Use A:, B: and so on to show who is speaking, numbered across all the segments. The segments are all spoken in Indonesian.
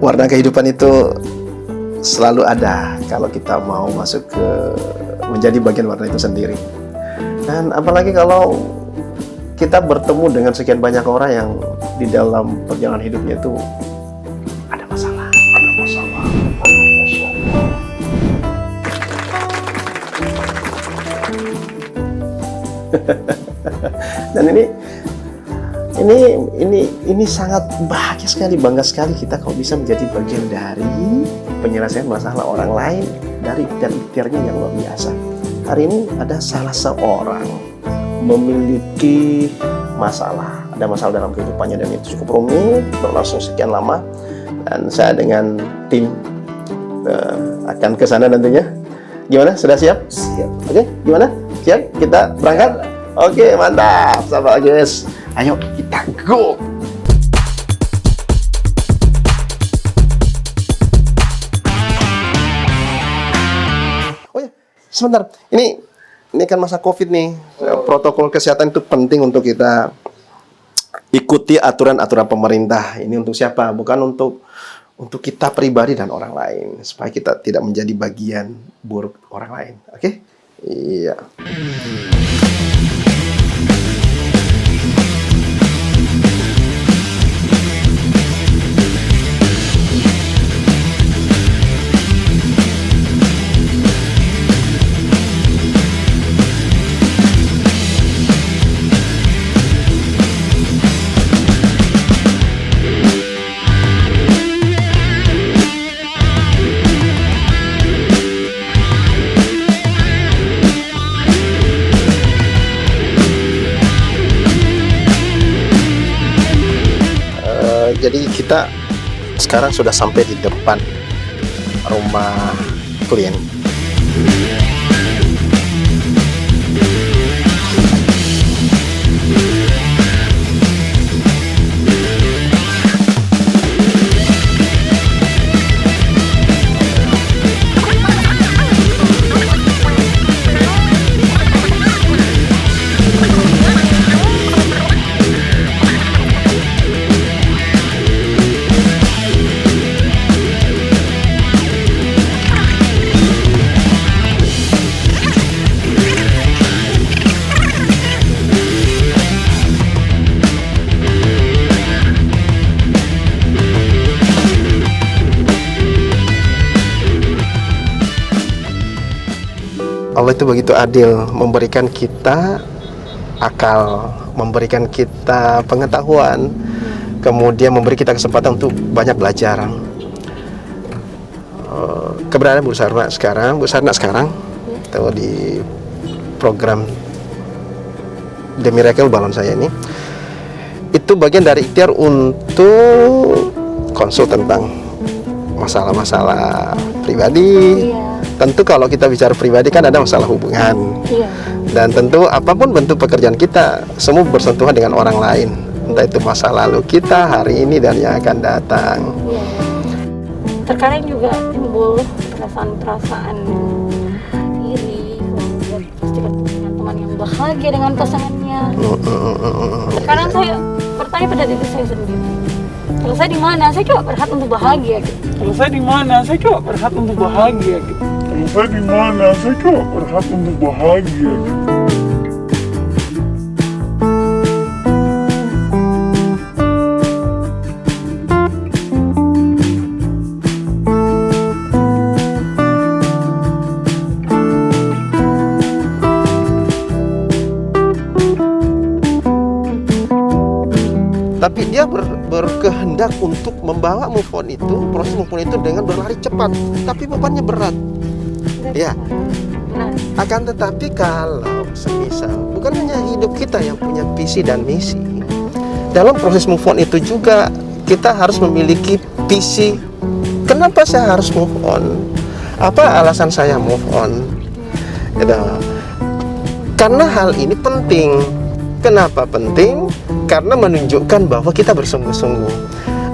A: Warna kehidupan itu selalu ada kalau kita mau masuk ke menjadi bagian warna itu sendiri. Dan apalagi kalau kita bertemu dengan sekian banyak orang yang di dalam perjalanan hidupnya itu ada masalah. Dan ini sangat bahagia sekali, bangga sekali kita kalau bisa menjadi bagian dari penyelesaian masalah orang lain dari ikhtiarnya yang luar biasa. Hari ini ada salah seorang memiliki masalah, ada masalah dalam kehidupannya dan itu cukup rumit, berlangsung sekian lama, dan saya dengan tim akan ke sana nantinya. Gimana? Sudah siap? Siap. Oke, gimana? Siap? Kita berangkat? Oke, mantap, sahabat guys. Ayo kita go. Oh ya, sebentar. Ini kan masa COVID nih. Protokol kesehatan itu penting untuk kita ikuti aturan-aturan pemerintah. Ini untuk siapa? Bukan untuk kita pribadi dan orang lain, supaya kita tidak menjadi bagian buruk orang lain. Oke? Iya. Jadi kita sekarang sudah sampai di depan rumah klien. Allah itu begitu adil, memberikan kita akal, memberikan kita pengetahuan, kemudian memberi kita kesempatan untuk banyak belajar. Keberadaan Bu Sarna sekarang atau di program The Miracle Balon saya ini, itu bagian dari ikhtiar untuk konsul tentang masalah-masalah pribadi. Tentu kalau kita bicara pribadi kan ada masalah hubungan. Dan tentu apapun bentuk pekerjaan kita, semua bersentuhan dengan orang lain. Entah itu masa lalu kita, hari ini, dan yang akan datang.
B: Terkadang juga timbul perasaan-perasaan iri, kemudian pastikan punya teman yang bahagia dengan pasangannya. Terkadang saya bertanya pada diri saya sendiri, kalau saya di mana, saya coba berhak untuk bahagia gitu.
C: Kalau saya di mana, saya coba berhak untuk bahagia gitu. Kalau saya di mana, saya coba berhak untuk bahagia gitu.
A: Tapi dia berkehendak untuk membawa move on itu, proses move on itu dengan berlari cepat, tapi bebannya berat. Ya. Akan tetapi kalau semisal bukan hanya hidup kita yang punya visi dan misi, dalam proses move on itu juga kita harus memiliki visi. Kenapa saya harus move on? Apa alasan saya move on? Gitu. Karena hal ini penting. Kenapa penting? Karena menunjukkan bahwa kita bersungguh-sungguh.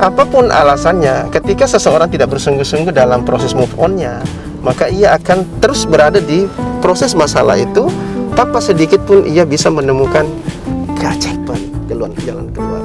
A: Apapun alasannya, ketika seseorang tidak bersungguh-sungguh dalam proses move on-nya, maka ia akan terus berada di proses masalah itu tanpa sedikit pun ia bisa menemukan jalan keluar.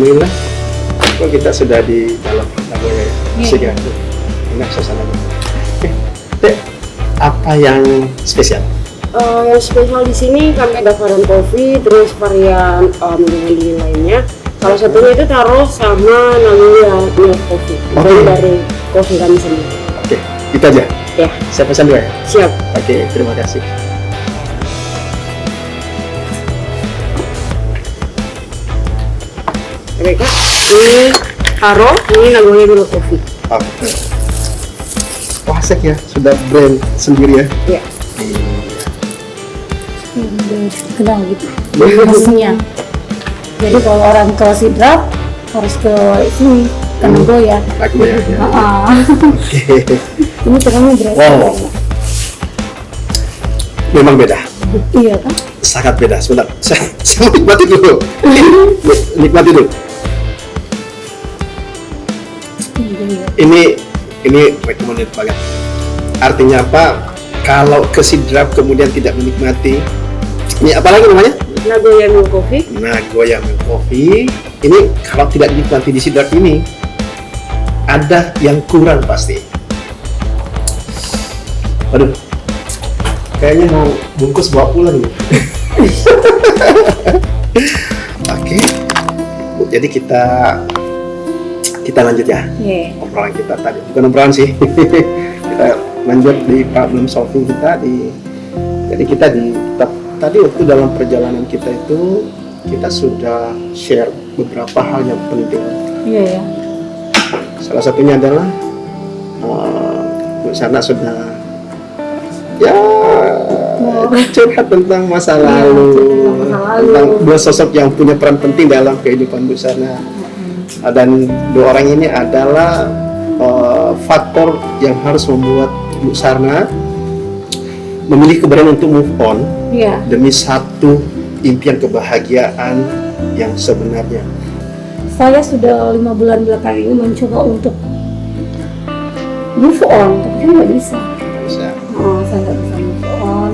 A: alhamdulillah. Kok kita sudah di dalam Nagoya ya? Asik ya? Enak suasananya. Teh, apa yang spesial?
D: Yang spesial di sini kami ada varian kopi, terus varian dengan dingin lainnya. Salah satunya itu taro sama Nagoya milk coffee. Itu dari kopi kami sendiri.
A: Oke, itu aja.
D: Ya,
A: Saya pesan dua ya?
D: siap.
A: Oke, terima kasih.
D: Oke kak, ini taro, ini Nagoya milk coffee.
A: Oke. Wah, asik ya, sudah brand sendiri ya.
D: Ya.
B: Kenal gitu khasnya. Jadi kalau orang ke Sidrap harus ke sini ke Nagoya.
A: Nagoya ya. Oke.
B: Ini terangnya berasa.
A: Wow. Memang beda.
B: Iya kan?
A: Sangat beda. Sebentar, saya nikmati dulu. Nikmati dulu. Ini recommended banget. Artinya apa? Kalau ke Sidrap kemudian tidak menikmati, ini apa lagi namanya?
D: Nagoya milk coffee.
A: Nagoya milk coffee. Ini kalau tidak dinikmati di Sidrap ini, ada yang kurang pasti. Waduh, kayaknya mau bungkus bawa pulang nih. Oke, Bu, jadi kita lanjut ya. Obrolan kita tadi, bukan obrolan sih. Kita lanjut di problem solving kita jadi kita tadi waktu dalam perjalanan kita itu kita sudah share beberapa hal yang penting.
B: Iya ya.
A: Salah satunya adalah Bu Sarna sudah ya curhat tentang masa lalu, tentang dua sosok yang punya peran penting dalam kehidupan Bu Sarna. Dan dua orang ini adalah faktor yang harus membuat Bu Sarna memilih keberanian untuk move on demi satu impian kebahagiaan yang sebenarnya.
B: Saya sudah 5 bulan belakang ini mencoba untuk move on, tapi saya nggak bisa. Saya nggak bisa move on.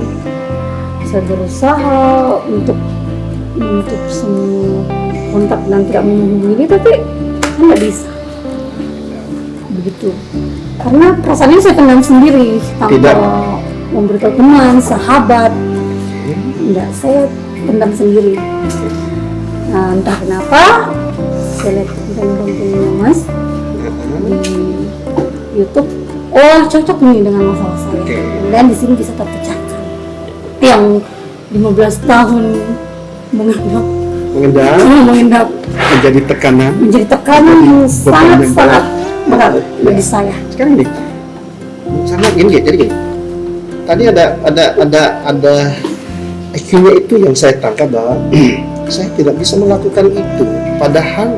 B: Saya berusaha untuk semua kontak dan tidak menghubungi dia, tapi saya nggak bisa. Begitu. Karena perasaannya saya pendam sendiri tanpa memberitahu teman, sahabat. Enggak, saya pendam sendiri. Nah, entah kenapa saya lihat konten-kontennya Mas di YouTube. Oh, cocok nih dengan masalah saya. Dan di sini bisa terpecahkan. Yang 15 tahun mengendap
A: menjadi tekanan
B: yang sangat berat bagi saya.
A: Sekarang ini sama gini, jadi gini. Tadi ada IQ-nya itu yang saya tangkap bahwa saya tidak bisa melakukan itu. Padahal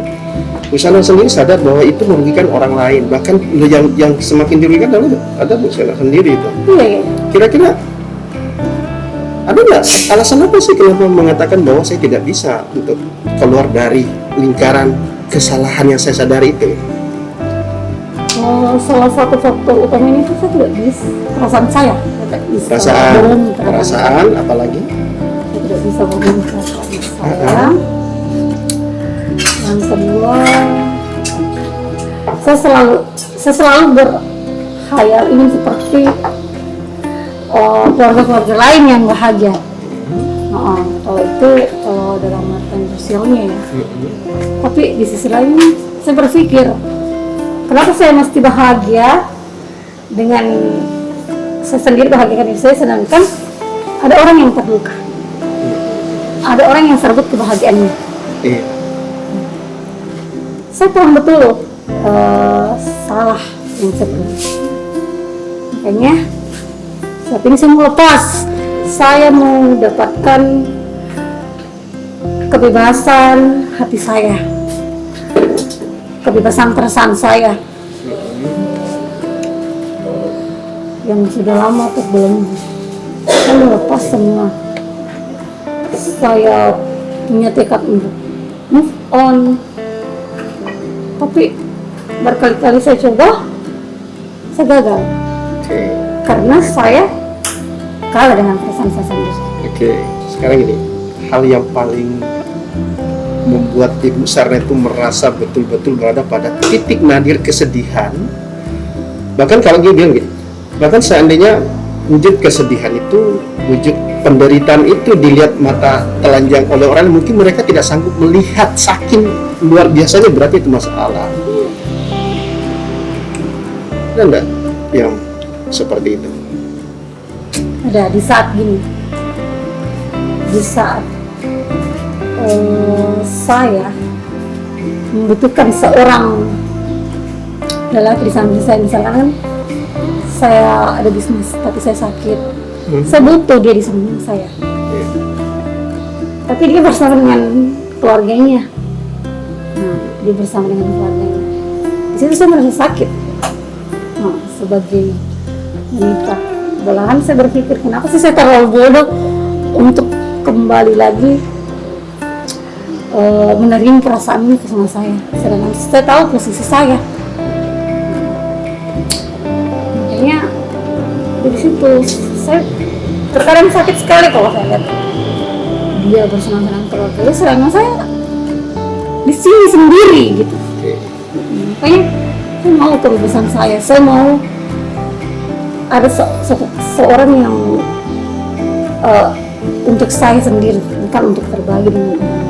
A: Bu Sarna sendiri sadar bahwa itu merugikan orang lain. Bahkan yang semakin dirugikan ada Bu Sarna sendiri itu.
B: Iya.
A: Kira-kira ada nggak alasan apa sih kenapa mengatakan bahwa saya tidak bisa untuk keluar dari lingkaran kesalahan yang saya sadari itu?
B: Salah satu faktor utamanya itu saya tidak bisa. Perasaan saya tidak bisa.
A: Perasaan apalagi?
B: Saya tidak bisa bohong perasaan saya. Yang kedua, saya selalu berkhayal ingin seperti keluarga-keluarga lain yang bahagia. Kalau itu dalam artian sosialnya ya. Tapi di sisi lain saya berpikir, kenapa saya mesti bahagia dengan saya sendiri, bahagiakan diri saya, sedangkan ada orang yang terluka, ada orang yang serbut kebahagiaannya. Saya paham betul salah yang saya buat. Makanya saat ini saya mau lepas, saya mau mendapatkan kebebasan hati saya, kebebasan perasaan saya yang sudah lama terbelenggu. Saya mau lepas semua. Saya punya tekad untuk move on, tapi berkali-kali saya coba, saya gagal. Karena saya kalah dengan perasaan saya sendiri.
A: Sekarang ini hal yang paling membuat Ibu Sarna itu merasa betul-betul berada pada titik nadir kesedihan. Bahkan kalau dia bilang gitu, bahkan seandainya wujud kesedihan itu, wujud penderitaan itu dilihat mata telanjang oleh orang, mungkin mereka tidak sanggup melihat saking luar biasanya berarti itu masalah. Ada enggak yang seperti itu?
B: Ada di saat gini, di saat saya membutuhkan seorang lelaki di samping saya, misalkan kan saya ada bisnis tapi saya sakit, saya butuh dia di samping saya, tapi dia bersama dengan keluarganya. Nah, dia bersama dengan keluarganya, di situ saya merasa sakit. Nah, sebagai wanita, belahan saya berpikir kenapa sih saya terlalu bodoh untuk kembali lagi menerima perasaan ini ke sama saya, sedangkan saya tahu posisi saya. Makanya dari situ saya terkadang sakit sekali kalau saya lihat dia bersama-sama keluarga, sedangkan saya di sini sendiri gitu. Makanya saya mau kebebasan saya mau ada seorang yang untuk saya sendiri, bukan untuk terbagi dengan orang lain.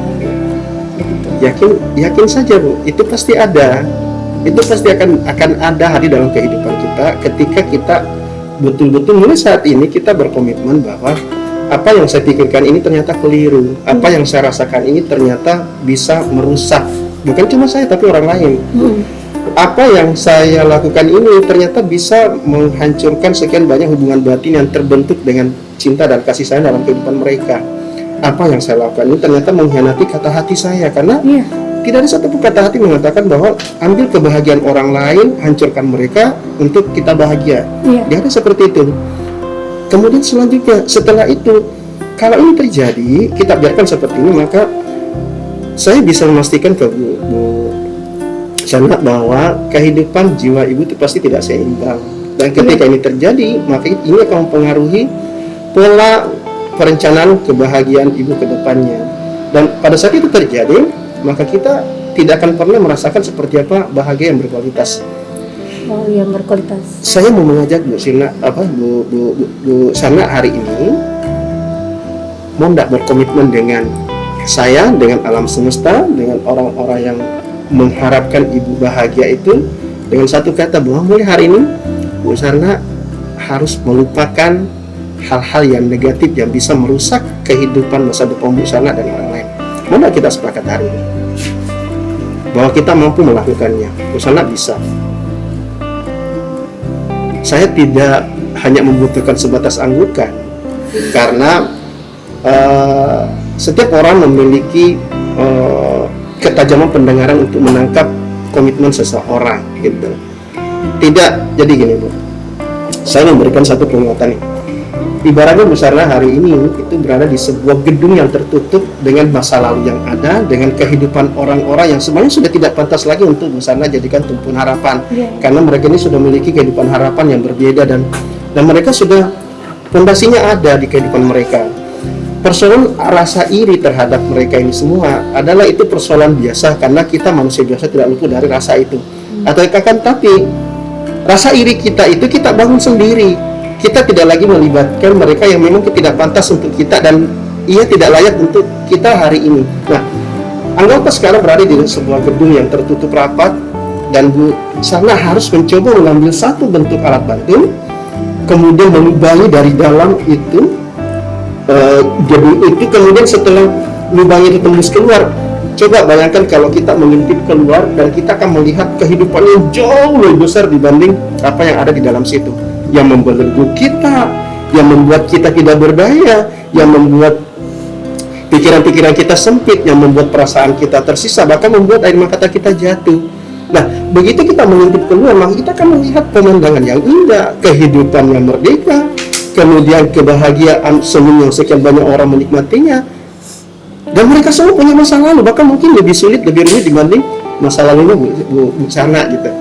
A: Yakin saja Bu, itu pasti ada, itu pasti akan ada hari dalam kehidupan kita ketika kita betul-betul mulai saat ini kita berkomitmen bahwa apa yang saya pikirkan ini ternyata keliru, apa yang saya rasakan ini ternyata bisa merusak bukan cuma saya tapi orang lain. Apa yang saya lakukan ini ternyata bisa menghancurkan sekian banyak hubungan batin yang terbentuk dengan cinta dan kasih sayang dalam kehidupan mereka. Apa yang saya lakukan ini ternyata mengkhianati kata hati saya, karena tidak ada satupun kata hati mengatakan bahwa ambil kebahagiaan orang lain, hancurkan mereka untuk kita bahagia. Tidak ada seperti itu. Kemudian selanjutnya setelah itu, kalau ini terjadi, kita biarkan seperti ini, maka saya bisa memastikan ke Bu Sarna bahwa kehidupan jiwa ibu itu pasti tidak seimbang. Dan ketika ini terjadi, maka ini akan mempengaruhi pola perencanaan kebahagiaan ibu ke depannya. Dan pada saat itu terjadi, maka kita tidak akan pernah merasakan seperti apa bahagia yang berkualitas.
B: Oh, yang berkualitas.
A: Saya mau mengajak Bu Sarna hari ini, mau tidak berkomitmen dengan saya, dengan alam semesta, dengan orang-orang yang mengharapkan ibu bahagia itu, dengan satu kata bahwa mulai hari ini Bu Sarna harus melupakan hal-hal yang negatif yang bisa merusak kehidupan masa depan Bu Sarna dan orang lain. Mana kita sepakat hari ini bahwa kita mampu melakukannya? Bu Sarna bisa. Saya tidak hanya membutuhkan sebatas anggukan, karena setiap orang memiliki ketajaman pendengaran untuk menangkap komitmen seseorang gitu. Tidak, jadi gini Bu, saya memberikan satu penguatan nih. Ibaratnya Bu Sarna hari ini itu berada di sebuah gedung yang tertutup dengan masa lalu yang ada, dengan kehidupan orang-orang yang sebenarnya sudah tidak pantas lagi untuk Bu Sarna jadikan tumpuan harapan, karena mereka ini sudah memiliki kehidupan harapan yang berbeda, dan mereka sudah fondasinya ada di kehidupan mereka. Persoalan rasa iri terhadap mereka ini semua adalah itu persoalan biasa, karena kita manusia biasa tidak luput dari rasa itu. Atau akan tapi rasa iri kita itu kita bangun sendiri. Kita tidak lagi melibatkan mereka yang memang tidak pantas untuk kita dan ia tidak layak untuk kita hari ini. Nah, anggaplah sekarang berada di sebuah gedung yang tertutup rapat, dan Bu Sarna harus mencoba mengambil satu bentuk alat bantu, kemudian melubangi dari dalam itu gedung itu, kemudian setelah lubang itu tembus keluar, coba bayangkan kalau kita mengintip keluar dan kita akan melihat kehidupan yang jauh lebih besar dibanding apa yang ada di dalam situ, yang membelenggu kita, yang membuat kita tidak berdaya, yang membuat pikiran-pikiran kita sempit, yang membuat perasaan kita tersisa, bahkan membuat air mata kita jatuh. Nah, begitu kita mengintip keluar, maka kita akan melihat pemandangan yang indah, kehidupan yang merdeka, kemudian kebahagiaan senyum yang sekian banyak orang menikmatinya. Dan mereka semua punya masa lalu, bahkan mungkin lebih sulit, lebih rumit dibanding masa lalunya Bu Sarna gitu.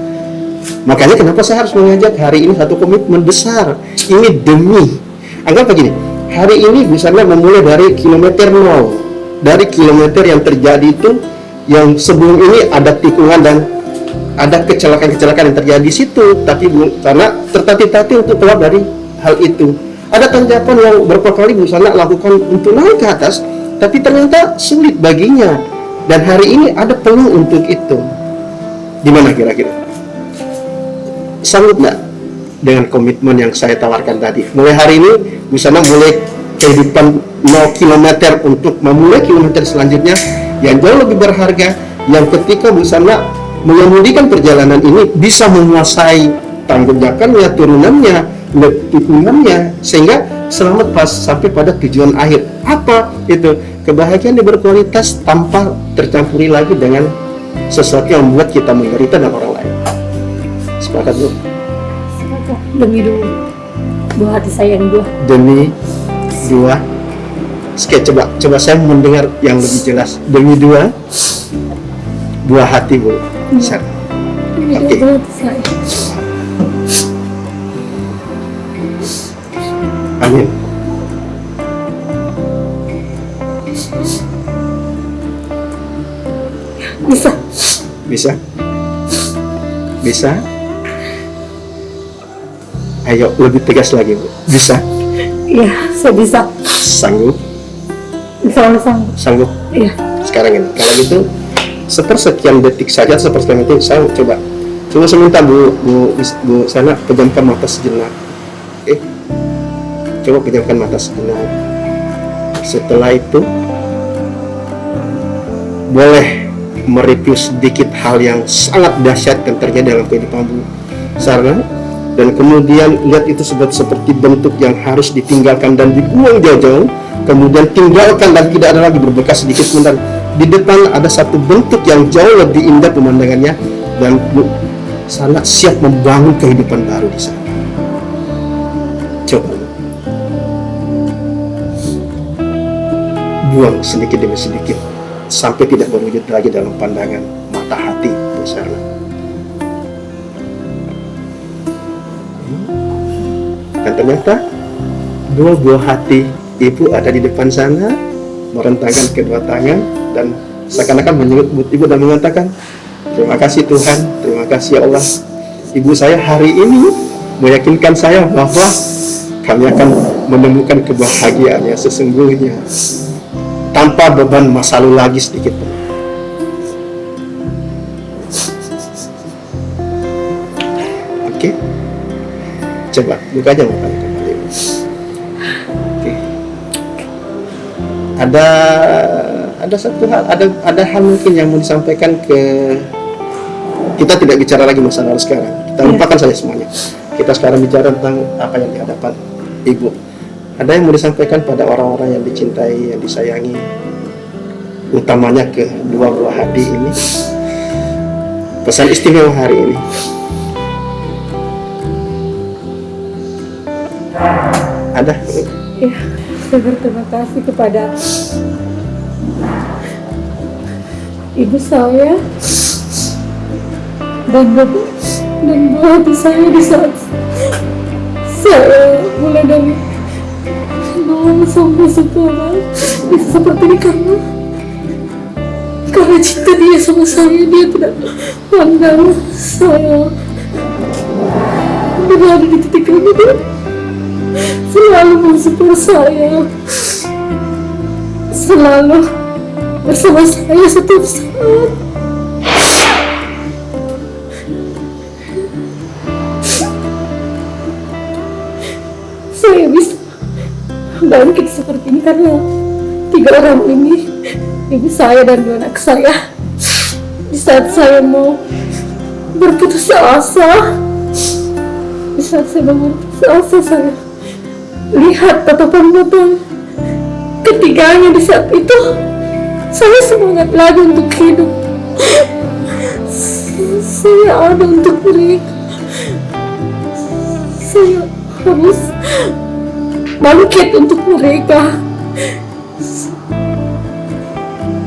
A: Makanya kenapa saya harus mengajak hari ini satu komitmen besar. Ini demi, anggap begini, hari ini Bu Sarna memulai dari kilometer 0, dari kilometer yang terjadi itu, yang sebelum ini ada tikungan dan ada kecelakaan-kecelakaan yang terjadi di situ, tapi karena tertatih-tatih untuk keluar dari hal itu. Ada tanjakan yang beberapa kali Bu Sana lakukan untuk naik ke atas, tapi ternyata sulit baginya. Dan hari ini ada peluang untuk itu. Gimana kira-kira? Sanggup nggak dengan komitmen yang saya tawarkan tadi? Mulai hari ini Bu Sana mulai kehidupan 0 km untuk memulai kilometer selanjutnya yang jauh lebih berharga, yang ketika Bu Sana mengemudikan perjalanan ini bisa menguasai tanjakannya, turunannya, tikungannya, sehingga selamat pas sampai pada tujuan akhir. Apa itu? Kebahagiaan yang berkualitas tanpa tercampuri lagi dengan sesuatu yang membuat kita menderita dan orang lain. Sepakat Bu?
B: Sepakat. Demi dua hati saya yang dua.
A: Demi dua. Oke, coba saya mendengar yang lebih jelas. Demi dua buah hati Bu.
B: Demi
A: Oke.
B: dua hati saya.
A: Amin.
B: Bisa.
A: Bisa? Bisa? Ayo lebih tegas lagi Bu. Bisa?
B: Iya, saya bisa.
A: Sanggup?
B: Insya Allah sanggup.
A: Sanggup?
B: Iya.
A: Sekarang ini, kalau gitu sepersekian detik saja, sepersekian detik saya coba saya minta Bu Sana pejamkan mata sejenak. Oke? Coba pejamkan mata sejenak. Setelah itu boleh mereview sedikit hal yang sangat dahsyat yang terjadi dalam kehidupan Bu Sarna, dan kemudian lihat itu seperti bentuk yang harus ditinggalkan dan dibuang jauh-jauh, kemudian tinggalkan dan tidak ada lagi berbekas sedikit pun, dan di depan ada satu bentuk yang jauh lebih indah pemandangannya, dan Bu Sarna siap membangun kehidupan baru di sana. Coba buang sedikit demi sedikit sampai tidak berwujud lagi dalam pandangan mata hati Bu Sarna. Dan ternyata dua buah hati Ibu ada di depan sana, merentangkan kedua tangan dan seakan-akan menyebut Ibu dan mengatakan, terima kasih Tuhan, terima kasih ya Allah. Ibu saya hari ini meyakinkan saya bahwa kami akan menemukan kebahagiaan yang sesungguhnya tanpa beban masa lalu lagi sedikit pun. Oke, coba buka aja matanya kembali. Oke, ada satu hal, ada hal mungkin yang mau disampaikan ke kita. Tidak bicara lagi masa lalu sekarang, kita lupakan saja semuanya. Kita sekarang bicara tentang apa yang di hadapan Ibu. Ada yang mau disampaikan pada orang-orang yang dicintai, yang disayangi, utamanya ke dua buah hati ini? Pesan istimewa hari ini. Ada?
B: Ya, saya berterima kasih kepada ibu saya dan bapak dan buah hati saya di saat saya mulai dari nol sampai sekarang bisa seperti ini, karena cinta dia sama saya. Dia tidak pandang saya berada di titik ini, dia selalu mensupport saya, selalu bersama saya setiap saat. Saya bisa bangkit seperti ini karena 3 orang ini, ibu saya dan 2 anak saya. Di saat saya mau berputus asa, di saat saya mau berputus asa, saya lihat tatapan mata ketiganya. Di saat itu saya semangat lagi untuk hidup. Saya ada untuk mereka. Saya harus bangkit untuk mereka.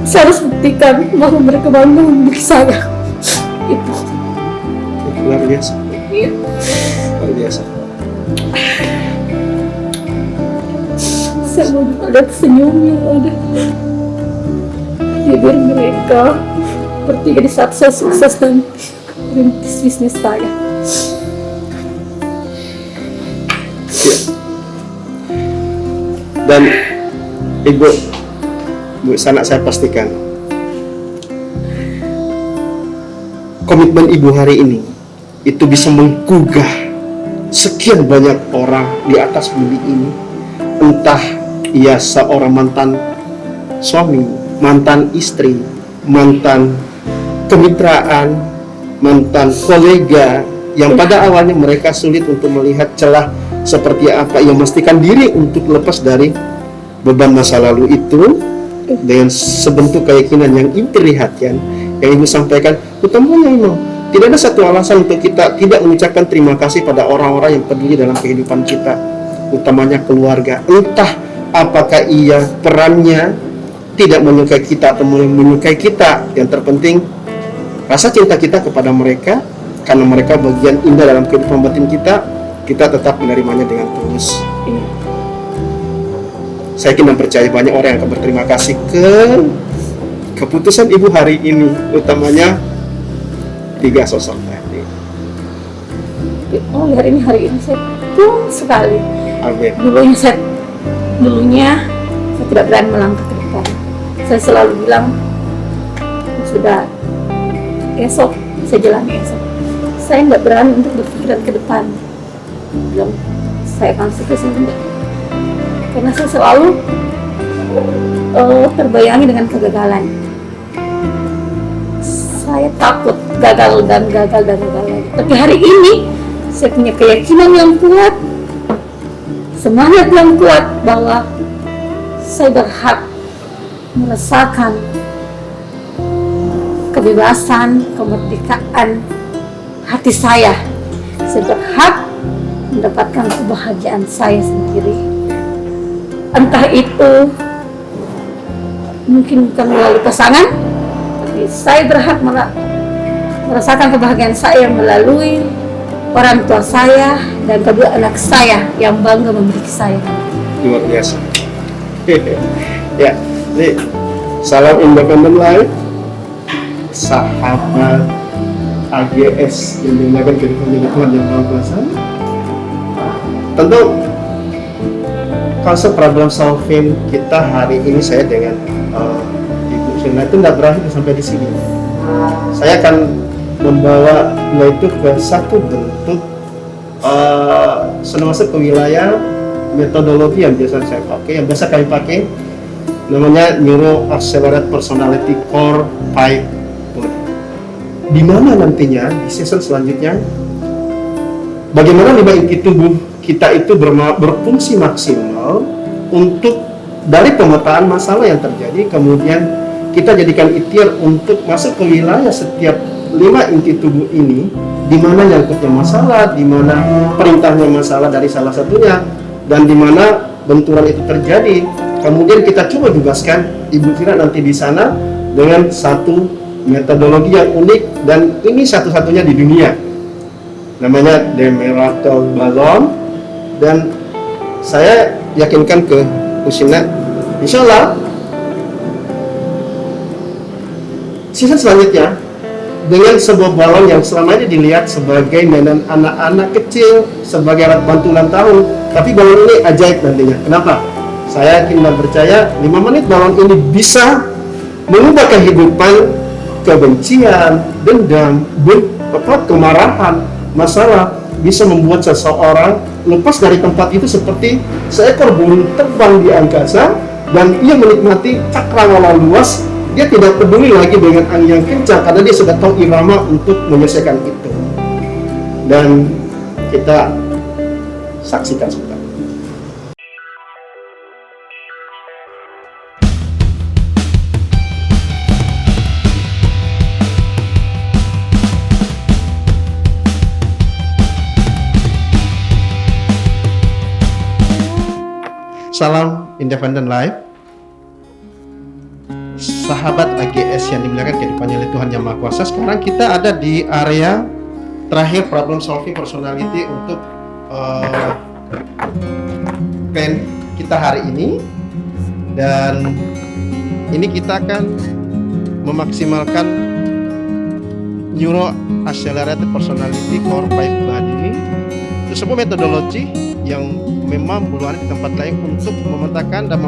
B: Saya harus buktikan bahwa mereka bangga memiliki saya. Itu
A: Luar biasa.
B: iya.
A: Luar biasa.
B: Saya mau lihat senyumnya, ada bibir mereka bertiga di saat saya sukses dan merintis bisnis saya.
A: Dan Ibu Sana, saya pastikan komitmen Ibu hari ini itu bisa menggugah sekian banyak orang di atas bumi ini. Entah ia seorang mantan suami, mantan istri, mantan kemitraan, mantan kolega yang pada awalnya mereka sulit untuk melihat celah seperti apa, ia memastikan diri untuk lepas dari beban masa lalu itu dengan sebentuk keyakinan yang diperlihatkan, yang Ibu sampaikan. Utamanya memang tidak ada satu alasan untuk kita tidak mengucapkan terima kasih pada orang-orang yang peduli dalam kehidupan kita, utamanya keluarga. Entah apakah ia perannya tidak menyukai kita atau menyukai kita, yang terpenting rasa cinta kita kepada mereka, karena mereka bagian indah dalam kehidupan batin kita tetap menerimanya dengan tulus. Saya yakin dan percaya banyak orang yang akan berterima kasih ke keputusan Ibu hari ini, utamanya 3 sosok tadi.
B: Oh, hari ini saya puas sekali.
A: Amin.
B: Dulunya saya tidak berani melangkah ke depan. Saya selalu bilang, sudah esok saya jalani esok. Saya nggak berani untuk berpikiran ke depan. Bilang saya akan sukses enggak. Karena saya selalu terbayangi dengan kegagalan. Saya takut gagal dan gagal. Tapi hari ini saya punya keyakinan yang kuat, semangat yang kuat bahwa saya berhak merasakan kebebasan, kemerdekaan hati saya. Saya berhak mendapatkan kebahagiaan saya sendiri. Entah itu mungkin bukan melalui pasangan, tapi saya berhak merasakan kebahagiaan saya melalui orang tua saya dan kedua anak saya yang bangga memiliki saya.
A: Luar biasa. Ya, ini salam Independent Life, sahabat AGS yang dimuliakan kehidupan Tuhan yang Maha Kuasa. Tentu konsep problem solving kita hari ini, saya dengan Ibu Shena itu tidak berakhir sampai di sini. Saya akan membawa itu ke satu bentuk masuk ke wilayah metodologi yang biasa saya pakai, yang biasa kami pakai, namanya Neuro Accelerate Personality Core 5. Di mana nantinya di season selanjutnya bagaimana 5 inti tubuh kita itu berfungsi maksimal untuk dari pemetaan masalah yang terjadi, kemudian kita jadikan ikhtiar untuk masuk ke wilayah setiap 5 inti tubuh ini, di mana nyangkutnya masalah, di mana perintahnya masalah dari salah satunya, dan di mana benturan itu terjadi. Kemudian kita coba tugaskan Ibu Fira nanti di sana dengan satu metodologi yang unik, dan ini satu-satunya di dunia, namanya The Miracle Balloon. Dan saya yakinkan ke Usina, insya Allah season selanjutnya dengan sebuah balon yang selama ini dilihat sebagai mainan anak-anak kecil, sebagai alat bantu ulang tahun, tapi balon ini ajaib nantinya. Kenapa? Saya yakin dan percaya 5 menit balon ini bisa mengubah kehidupan, kebencian, dendam, kemarahan, masalah, bisa membuat seseorang lepas dari tempat itu seperti seekor burung terbang di angkasa, dan ia menikmati cakrawala luas. Dia tidak peduli lagi dengan angin yang kencang karena dia sudah tahu irama untuk menyelesaikan itu. Dan kita saksikan sebentar. Salam Independent Life, sahabat AGS yang dimuliakan kehidupannya oleh Tuhan Yang Maha Kuasa. Sekarang kita ada di area terakhir problem solving personality untuk plan kita hari ini, dan ini kita akan memaksimalkan Neuro Accelerated Personality Core 5 Body. Itu sebuah metodologi yang memang belum ada di tempat lain untuk memetakan dan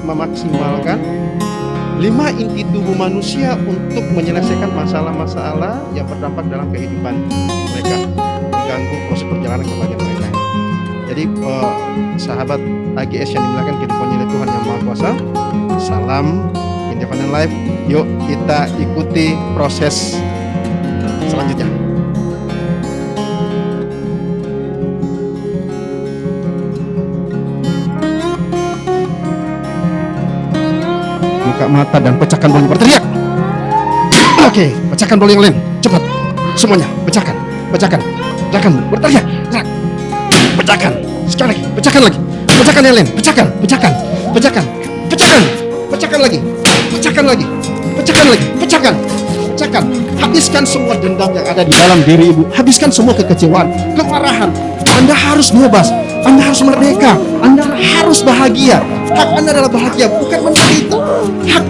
A: memaksimalkan 5 inti tubuh manusia untuk menyelesaikan masalah-masalah yang berdampak dalam kehidupan mereka, mengganggu proses perjalanan kebahagiaan mereka. Jadi sahabat AGS yang dimuliakan kehidupan oleh Tuhan Yang Maha Kuasa, salam Independent Life. Yuk kita ikuti proses selanjutnya. Buka mata dan pecahkan bolu, berteriak. Oke, pecahkan bolu yang lain, cepat. Semuanya, pecahkan, berteriak. Pecahkan, sekali lagi, pecahkan lagi. Pecahkan yang lain, pecahkan lagi. Pecahkan. Habiskan semua dendam yang ada di dalam diri ibu. Habiskan semua kekecewaan, kemarahan. Anda harus bebas, Anda harus merdeka, Anda harus bahagia. Hak Anda adalah bahagia, bukan menderita. Hak.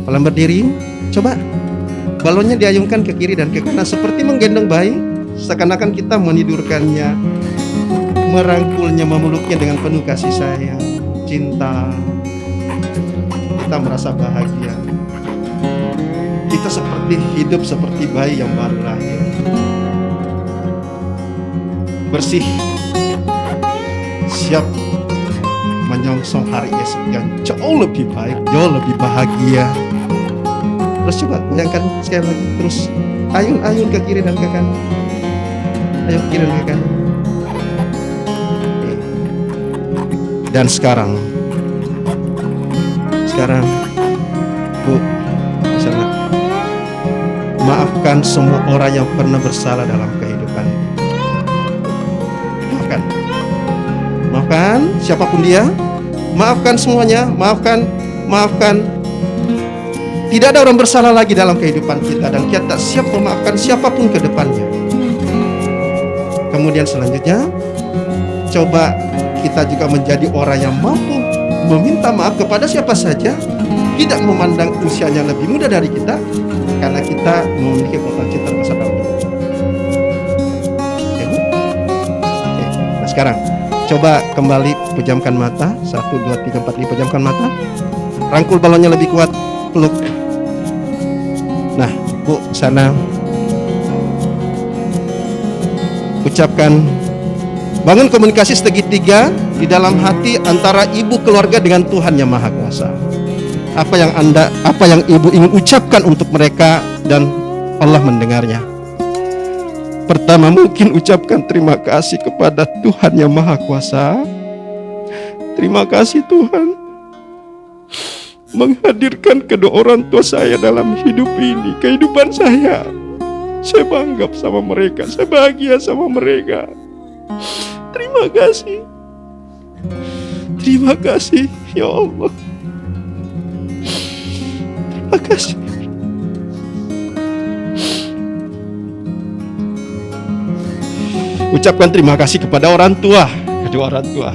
A: Pelan berdiri, coba balonnya diayunkan ke kiri dan ke kanan seperti menggendong bayi, seakan-akan kita menidurkannya, merangkulnya, memeluknya dengan penuh kasih sayang, cinta. Kita merasa bahagia. Kita seperti hidup seperti bayi yang baru lahir, bersih, siap menyongsong hari esok yang jauh lebih baik, jauh lebih bahagia. Terus coba goyangkan sekali lagi, terus ayun ke kiri dan ke kanan. Ayo ke kiri dan ke kanan. Dan sekarang Bu, misalnya, maafkan semua orang yang pernah bersalah dalam kehidupan. Maafkan siapapun dia. Maafkan semuanya. Maafkan. Tidak ada orang bersalah lagi dalam kehidupan kita, dan kita siap memaafkan siapapun ke depannya. Kemudian selanjutnya, coba kita juga menjadi orang yang mampu meminta maaf kepada siapa saja, tidak memandang usianya lebih muda dari kita, karena kita memiliki potensi terbesar dalam hidup. Oke, Bu? Oke. Nah sekarang coba kembali pejamkan mata. 1, 2, 3, 4, 5, pejamkan mata. Rangkul balonnya lebih kuat, peluk. Nah, Bu, sana ucapkan, bangun komunikasi segitiga di dalam hati antara ibu keluarga dengan Tuhan Yang Maha Kuasa. Apa yang ibu ingin ucapkan untuk mereka, dan Allah mendengarnya. Pertama, mungkin ucapkan terima kasih kepada Tuhan Yang Maha Kuasa. Terima kasih Tuhan menghadirkan kedua orang tua saya dalam hidup ini, kehidupan saya. Saya bangga sama mereka, saya bahagia sama mereka. Terima kasih ya Allah. Terima kasih. Ucapkan terima kasih kepada orang tua, kedua orang tua.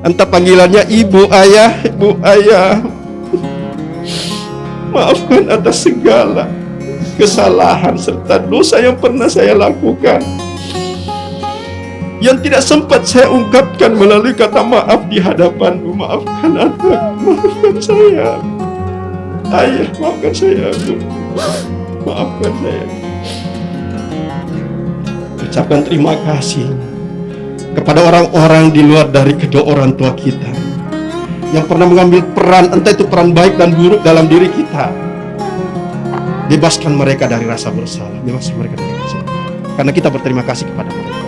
A: Entah panggilannya ibu, ayah. Maafkan atas segala kesalahan serta dosa yang pernah saya lakukan, yang tidak sempat saya ungkapkan melalui kata maaf di hadapanmu. Maafkan anak, maafkan saya. Ayah, maafkan saya. Maafkan saya.
E: ucapkan terima kasih kepada orang-orang di luar dari kedua orang tua kita yang pernah mengambil peran, entah itu peran baik dan buruk dalam diri kita. Bebaskan mereka dari rasa bersalah, bebaskan mereka dari rasa bersalah. Karena kita berterima kasih kepada mereka.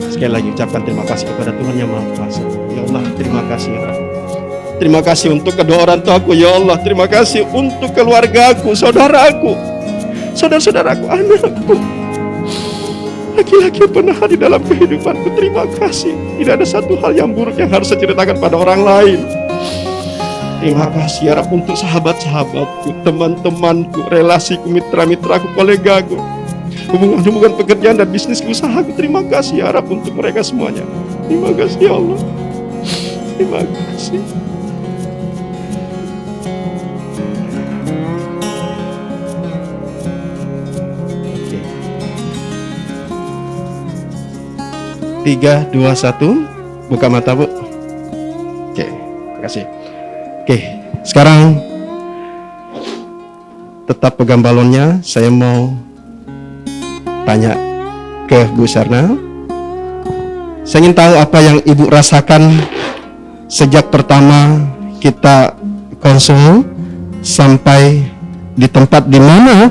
E: Sekali lagi ucapkan terima kasih kepada Tuhan Yang Maha Kuasa. Ya Allah, terima kasih ya Allah. Terima kasih untuk kedua orang tuaku ya Allah. Terima kasih untuk keluargaku, saudaraku, saudara-saudaraku, anakku, laki-laki yang pernah hadir dalam kehidupanku. Terima kasih. Tidak ada satu hal yang buruk yang harus saya ceritakan pada orang lain. Terima kasih ya Rabb untuk sahabat-sahabatku, teman-temanku, relasiku, mitra-mitraku, kolegaku, hubungan-hubungan pekerjaan dan bisnis usahaku. Terima kasih ya Rabb untuk mereka semuanya. Terima kasih ya Allah. Terima kasih. Oke. 3, 2, 1. Buka mata, Bu. Oke, terima kasih. Oke, sekarang tetap pegang balonnya. Saya mau tanya ke Bu Sarna. Saya ingin tahu apa yang Ibu rasakan sejak pertama kita konsul sampai di tempat di mana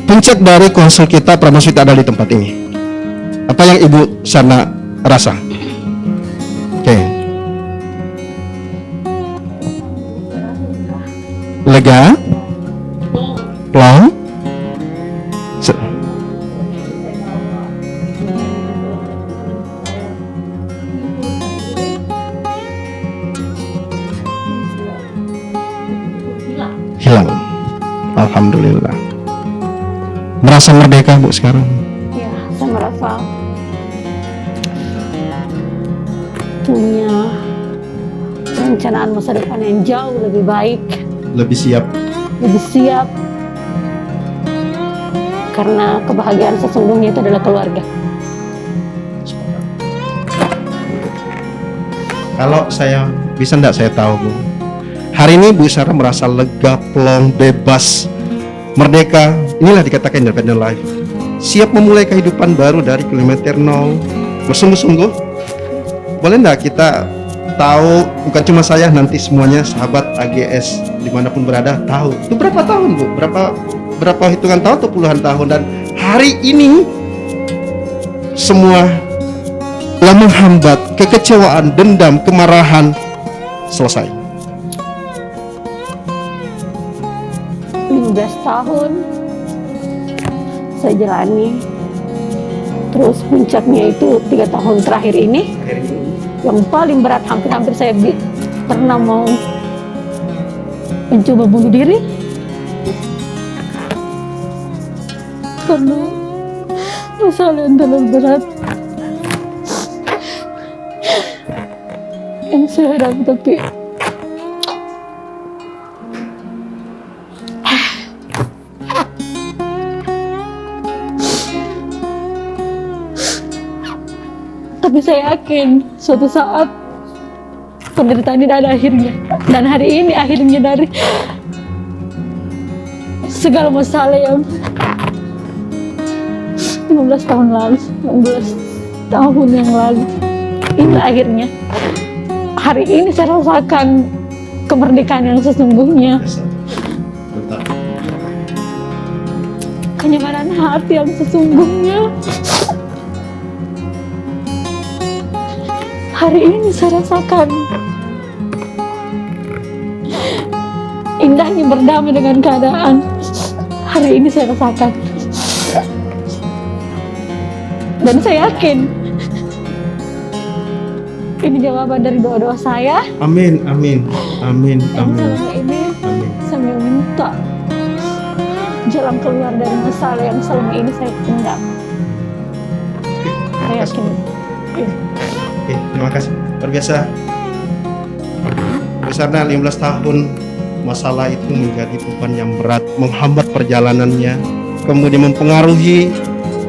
E: puncak dari konsul kita Pramoswita ada di tempat ini. Apa yang Ibu Sarna rasa? Oke. Lega? Plong? Hilang. Alhamdulillah. Merasa merdeka Bu sekarang?
B: Ya, saya merasa punya perencanaan masa depan yang jauh lebih baik,
E: Lebih siap.
B: lebih siap, karena kebahagiaan sesungguhnya itu adalah keluarga.
E: Kalau saya bisa enggak saya tahu Bu, hari ini Bu Sarah merasa lega, plong, bebas, merdeka. Inilah dikatakan independent life. Siap memulai kehidupan baru dari kilometer 0, bersungguh-sungguh. Boleh enggak kita tahu, bukan cuma saya, nanti semuanya sahabat AGS dimanapun berada tahu itu berapa tahun Bu, berapa hitungan tahun atau puluhan tahun, dan hari ini semua yang menghambat, kekecewaan, dendam, kemarahan selesai.
B: 15 tahun saya jalani, terus puncaknya itu 3 tahun terakhir ini yang paling berat. Hampir-hampir saya pernah mau mencoba bunuh diri karena masalah yang terlalu berat yang saya hadapi. Tapi saya yakin suatu saat penderitaan ini ada akhirnya, dan hari ini akhirnya dari segala masalah yang 15 tahun lalu, 16 tahun yang lalu. Ini akhirnya hari ini saya rasakan kemerdekaan yang sesungguhnya, kenyamanan hati yang sesungguhnya. Hari ini saya rasakan indahnya berdamai dengan keadaan. Hari ini saya rasakan, dan saya yakin ini jawaban dari doa-doa saya.
E: Amin, amin, amin, amin.
B: Selama ini
E: Amin.
B: saya minta jalan keluar dari masalah yang selama ini saya pendam. Saya yakin.
E: Oke, terima kasih. Luar biasa. Besarnya 15 tahun masalah itu menjadi beban yang berat, menghambat perjalanannya, kemudian mempengaruhi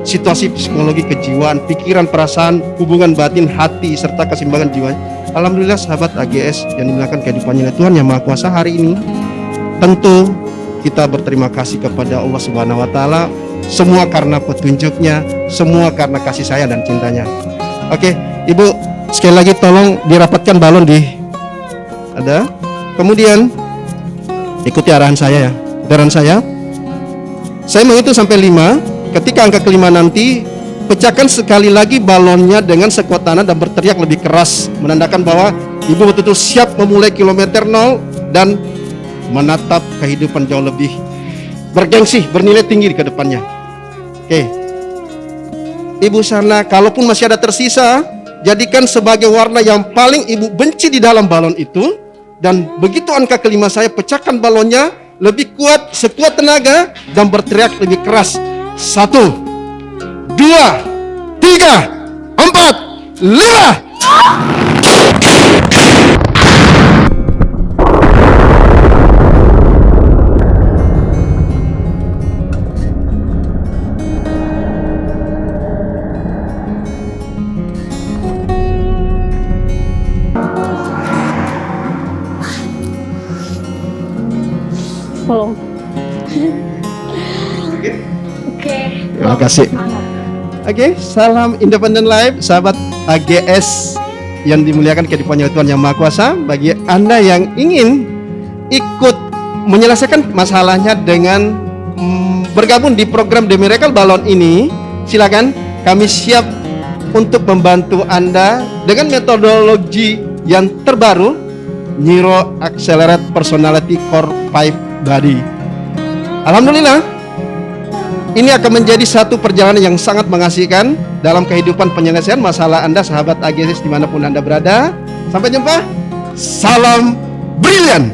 E: situasi psikologi, kejiwaan, pikiran, perasaan, hubungan batin, hati, serta keseimbangan jiwa. Alhamdulillah sahabat AGS yang dimuliakan kehidupannya Tuhan Yang Maha Kuasa, hari ini tentu kita berterima kasih kepada Allah Subhanahu wa taala, semua karena petunjuknya, semua karena kasih sayang dan cintanya. Oke, Ibu sekali lagi tolong dirapatkan balon ada. Kemudian ikuti arahan saya ya. Arahan saya menghitung sampai 5. Ketika angka kelima nanti, pecahkan sekali lagi balonnya dengan sekuat tanah dan berteriak lebih keras, menandakan bahwa Ibu betul-betul siap memulai kilometer 0 dan menatap kehidupan jauh lebih bergengsi, bernilai tinggi ke depannya. Oke. Ibu sana, kalaupun masih ada tersisa, jadikan sebagai warna yang paling Ibu benci di dalam balon itu. Dan begitu angka kelima saya, pecahkan balonnya lebih kuat, sekuat tenaga, dan berteriak lebih keras. 1, 2, 3, 4, 5.
B: Belum. Oke.
E: Terima kasih. Oke, salam Independent Life, sahabat AGS yang dimuliakan kehidupannya Tuhan Yang Maha Kuasa. Bagi Anda yang ingin ikut menyelesaikan masalahnya dengan bergabung di program The Miracle Balloon ini, silakan, kami siap untuk membantu Anda dengan metodologi yang terbaru, Neuro Accelerate Personality Core 5 Body. Alhamdulillah, ini akan menjadi satu perjalanan yang sangat mengasihkan dalam kehidupan penyelesaian masalah Anda, sahabat AGS dimanapun Anda berada. Sampai jumpa. Salam brilian.